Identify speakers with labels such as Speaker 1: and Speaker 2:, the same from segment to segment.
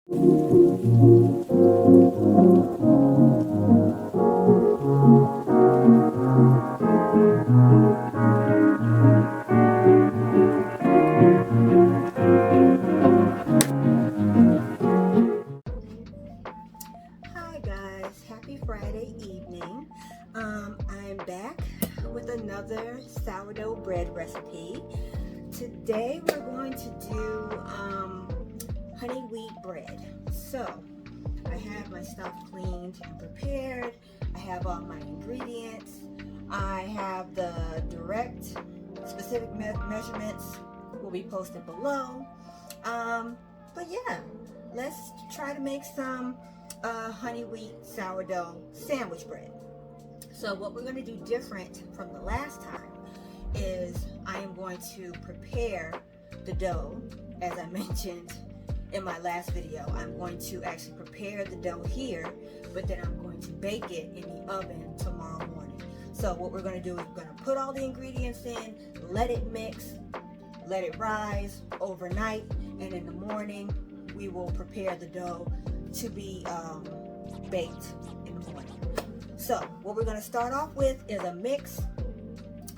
Speaker 1: Hi guys, happy Friday evening. I'm back with another sourdough bread recipe. Today we're going to do honey wheat bread. So I have my stuff cleaned and prepared. I have all my ingredients. I have the direct specific measurements will be posted below. But yeah, let's try to make some honey wheat sourdough sandwich bread. So what we're going to do different from the last time is I am going to prepare the dough. As I mentioned in my last video, I'm going to actually prepare the dough here, but then I'm going to bake it in the oven tomorrow morning. So what we're going to do is we're going to put all the ingredients in, let it mix, let it rise overnight, and in the morning we will prepare the dough to be baked in the morning. So what we're going to start off with is a mix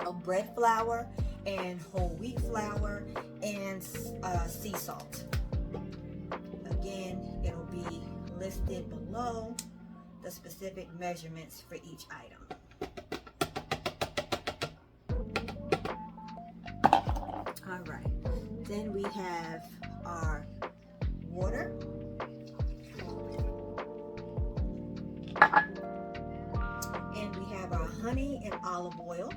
Speaker 1: of bread flour and whole wheat flour and sea salt. Again, it'll be listed below the specific measurements for each item. All right, then we have our water, and we have our honey and olive oil.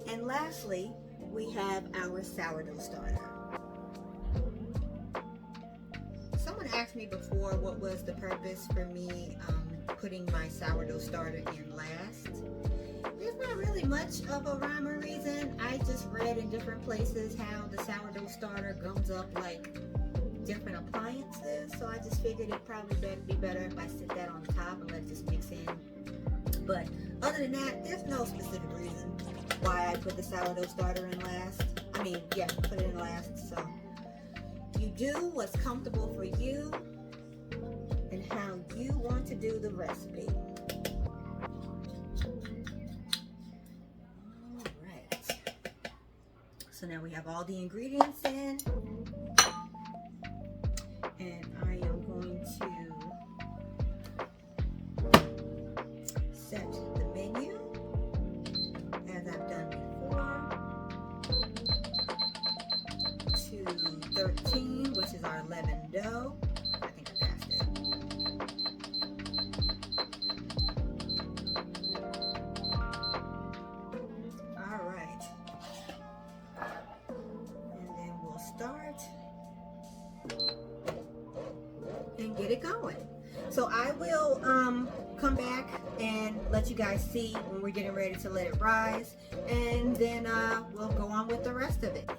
Speaker 1: And lastly, we have our sourdough starter. Someone asked me before what was the purpose for me putting my sourdough starter in last. There's not really much of a rhyme or reason. I just read in different places how the sourdough starter gums up like different appliances, so I just figured it'd probably be better if I sit that on top and let it just mix in. But other than that, there's no specific reason why I put the sourdough starter in last. Put it in last. So you do what's comfortable for you and how you want to do the recipe. All right. So now we have all the ingredients in, and I am going to set the menu as I've done before to 13, which is our lemon dough. I think I passed it. All right. And then we'll start and get it going. So I will come back and let you guys see when we're getting ready to let it rise, and then we'll go on with the rest of it.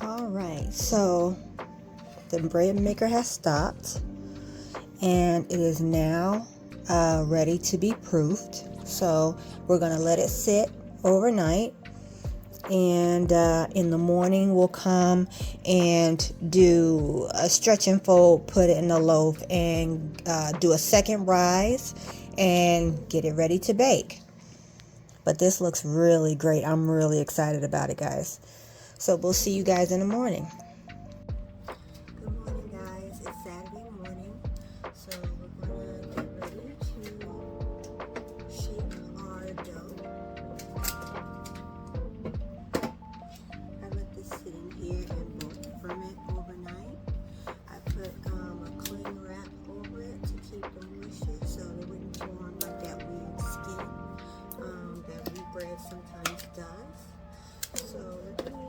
Speaker 1: All right, so the bread maker has stopped and it is now ready to be proofed. So we're gonna let it sit overnight, and in the morning we'll come and do a stretch and fold, put it in the loaf, and do a second rise and get it ready to bake. But this looks really great. I'm really excited about it, guys. So we'll see you guys in the morning. Good morning, guys. It's Saturday morning, so we're gonna get ready to shape our dough. I let this sit in here and both ferment overnight. I put a cling wrap over it to keep the moisture so it wouldn't form like that weird skin that wheat bread sometimes does. So let me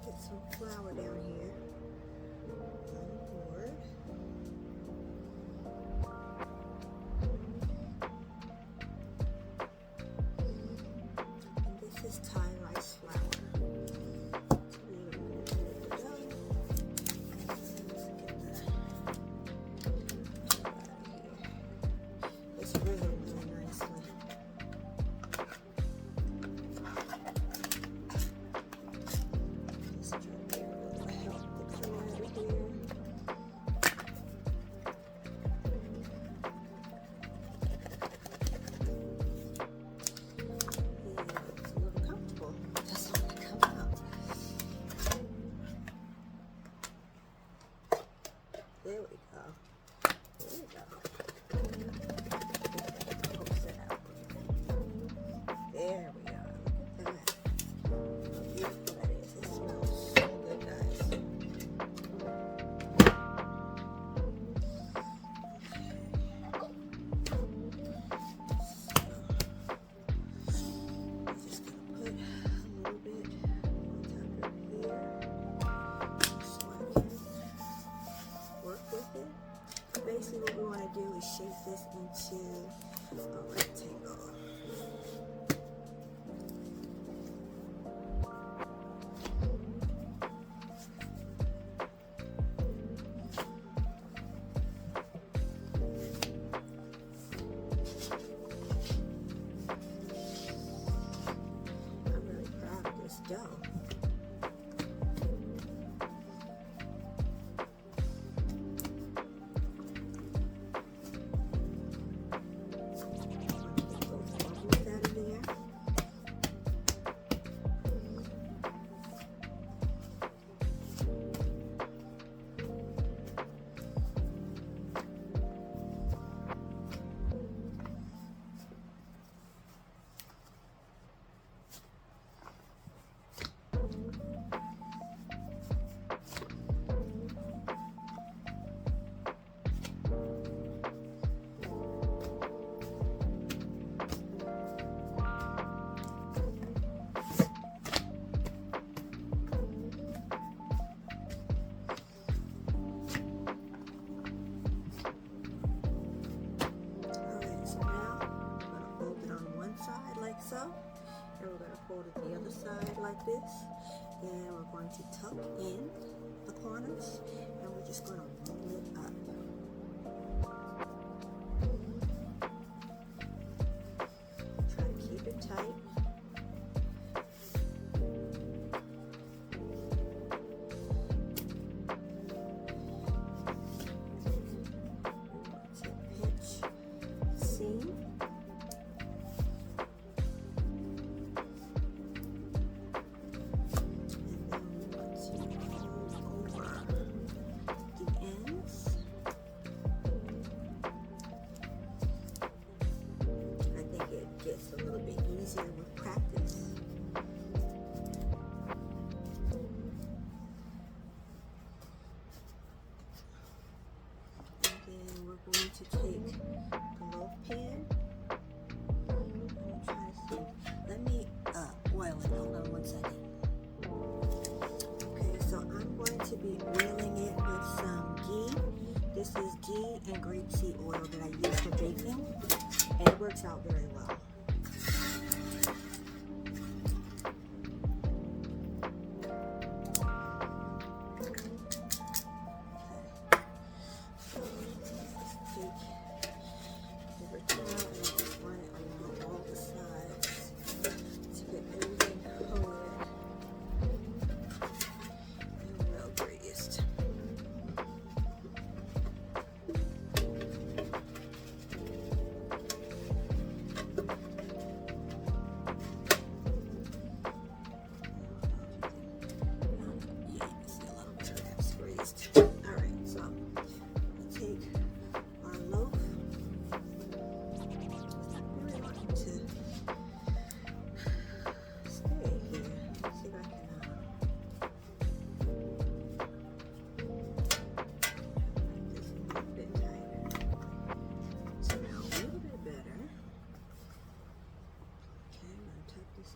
Speaker 1: get some shape this into a rectangle. I'm really proud of this dough. So, and we're going to fold it the other side like this, and we're going to tuck in the corners, and we're just going to roll it up. Try to keep it tight. Gets a little bit easier with practice. And then we're going to take the loaf pan. I'm trying to think. Let me oil it. Hold on one second. Okay, so I'm going to be oiling it with some ghee. This is ghee and grapeseed oil that I use for baking, and it works out very well.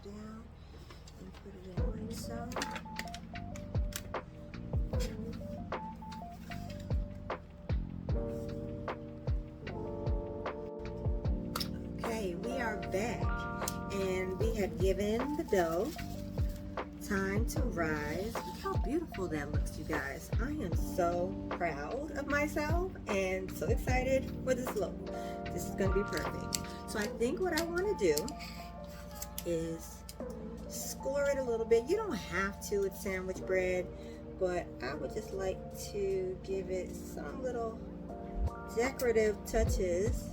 Speaker 1: Down and put it in like so. Okay, we are back, and we have given the dough time to rise. Look how beautiful that looks, you guys. I am so proud of myself and so excited for this look. This is going to be perfect. So I think what I want to do is score it a little bit. You don't have to with sandwich bread, but I would just like to give it some little decorative touches.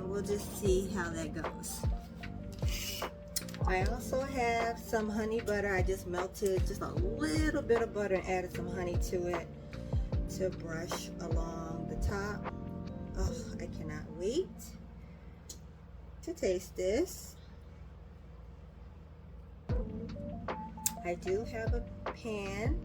Speaker 1: We'll just see how that goes. I also have some honey butter. I just melted just a little bit of butter and added some honey to it to brush along the top. Oh, I cannot wait to taste this. I do have a pan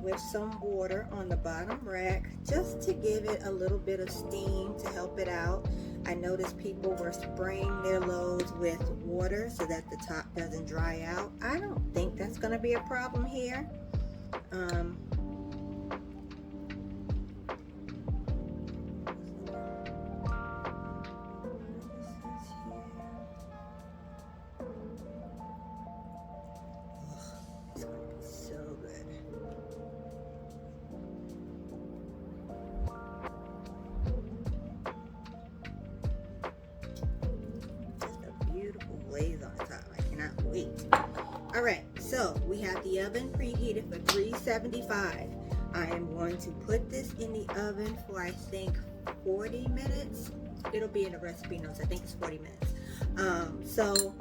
Speaker 1: with some water on the bottom rack just to give it a little bit of steam to help it out. I noticed people were spraying their loaves with water so that the top doesn't dry out. I don't think that's going to be a problem here. All right, so we have the oven preheated for 375. I am going to put this in the oven for I think 40 minutes. It'll be in the recipe notes. I think it's 40 minutes. So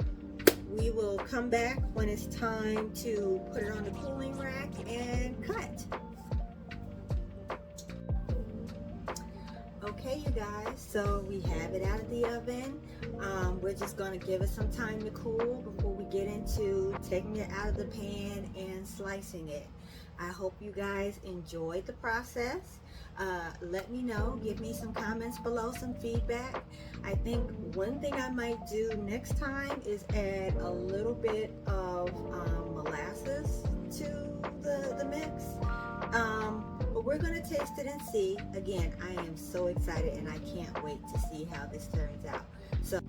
Speaker 1: we will come back when it's time to put it on the cooling rack and cut. Okay, you guys, so we have it out of the oven. We're just going to give it some time to cool before we get into taking it out of the pan and slicing it. I hope you guys enjoyed the process. Let me know, give me some comments below, some feedback. I think one thing I might do next time is add a little bit of molasses to the mix. But we're going to taste it and see. Again, I am so excited and I can't wait to see how this turns out. So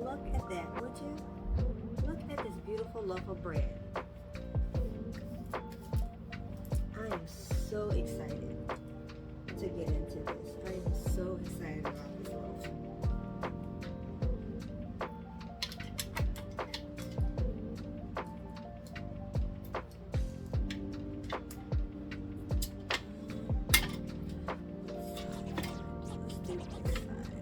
Speaker 1: look at that, would you? Look at this beautiful loaf of bread. I am so excited to get into this. I am so excited about this loaf. Let's do this side.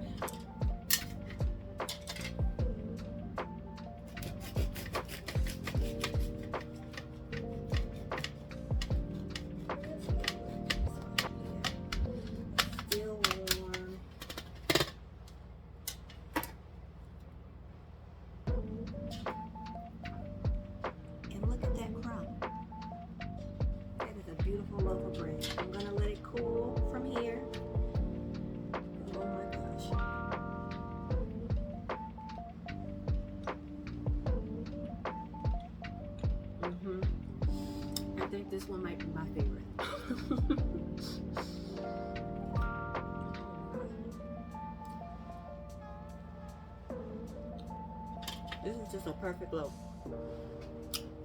Speaker 1: Beautiful loaf of bread. I'm gonna let it cool from here. Oh my gosh. I think this one might be my favorite. This is just a perfect loaf.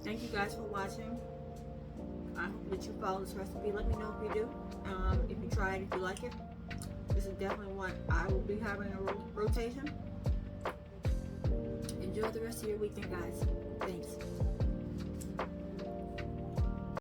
Speaker 1: Thank you guys for watching. I hope that you follow this recipe. Let me know if you do. If you try it, if you like it. This is definitely one I will be having a rotation. Enjoy the rest of your weekend, guys. Thanks.